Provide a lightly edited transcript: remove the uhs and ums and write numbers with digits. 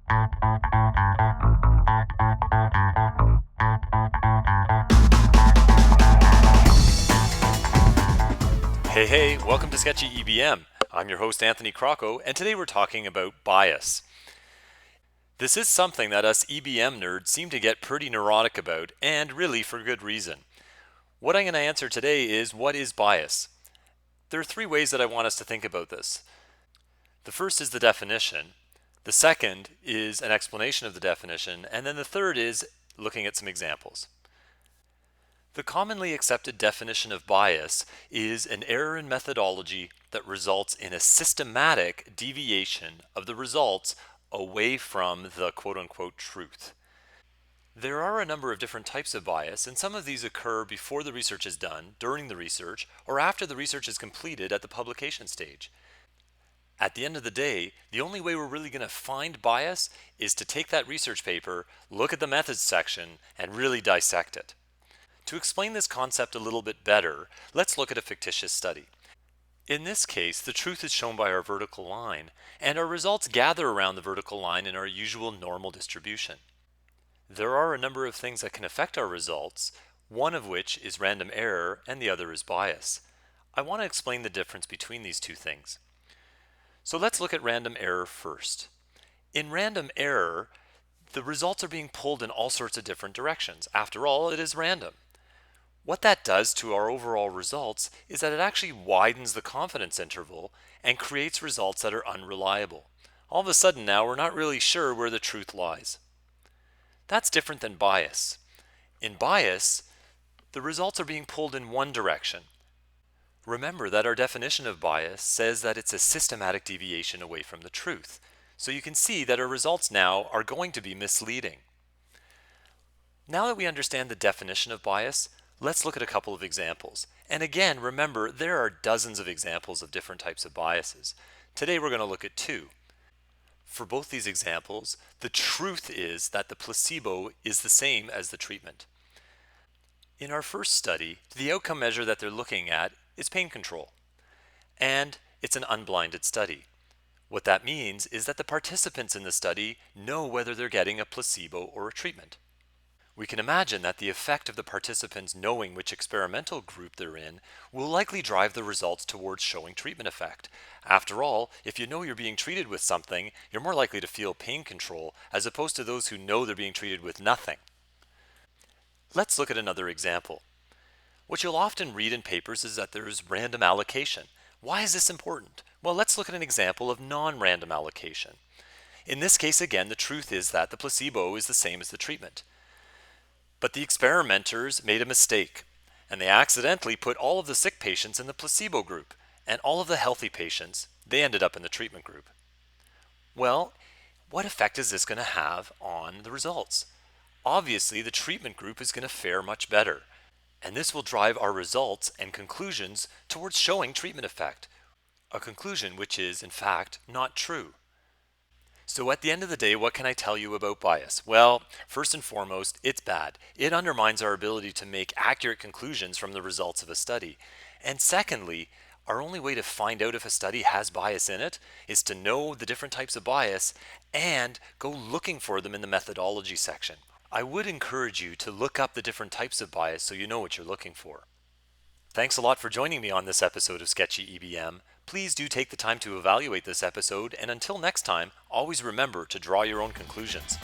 Hey, welcome to Sketchy EBM. I'm your host Anthony Crocco, and today we're talking about bias. This is something that us EBM nerds seem to get pretty neurotic about, and really for good reason. What I'm going to answer today is, what is bias? There are three ways that I want us to think about this. The first is the definition, the second is an explanation of the definition, and then the third is looking at some examples. The commonly accepted definition of bias is an error in methodology that results in a systematic deviation of the results away from the quote-unquote truth. There are a number of different types of bias, and some of these occur before the research is done, during the research, or after the research is completed at the publication stage. At the end of the day, the only way we're really going to find bias is to take that research paper, look at the methods section, and really dissect it. To explain this concept a little bit better, let's look at a fictitious study. In this case, the truth is shown by our vertical line, and our results gather around the vertical line in our usual normal distribution. There are a number of things that can affect our results, one of which is random error and the other is bias. I want to explain the difference between these two things. So let's look at random error first. In random error, the results are being pulled in all sorts of different directions. After all, it is random. What that does to our overall results is that it actually widens the confidence interval and creates results that are unreliable. All of a sudden now we're not really sure where the truth lies. That's different than bias. In bias, the results are being pulled in one direction. Remember that our definition of bias says that it's a systematic deviation away from the truth. So you can see that our results now are going to be misleading. Now that we understand the definition of bias, let's look at a couple of examples. And again, remember, there are dozens of examples of different types of biases. Today we're going to look at two. For both these examples, the truth is that the placebo is the same as the treatment. In our first study, the outcome measure that they're looking at is pain control. And it's an unblinded study. What that means is that the participants in the study know whether they're getting a placebo or a treatment. We can imagine that the effect of the participants knowing which experimental group they're in will likely drive the results towards showing treatment effect. After all, if you know you're being treated with something, you're more likely to feel pain control as opposed to those who know they're being treated with nothing. Let's look at another example. What you'll often read in papers is that there's random allocation. Why is this important? Well, let's look at an example of non-random allocation. In this case, again, the truth is that the placebo is the same as the treatment. But the experimenters made a mistake, and they accidentally put all of the sick patients in the placebo group, and all of the healthy patients, they ended up in the treatment group. Well, what effect is this going to have on the results? Obviously, the treatment group is going to fare much better, and this will drive our results and conclusions towards showing treatment effect, a conclusion which is, in fact, not true. So at the end of the day, what can I tell you about bias? Well, first and foremost, it's bad. It undermines our ability to make accurate conclusions from the results of a study. And secondly, our only way to find out if a study has bias in it is to know the different types of bias and go looking for them in the methodology section. I would encourage you to look up the different types of bias so you know what you're looking for. Thanks a lot for joining me on this episode of Sketchy EBM. Please do take the time to evaluate this episode, and until next time, always remember to draw your own conclusions.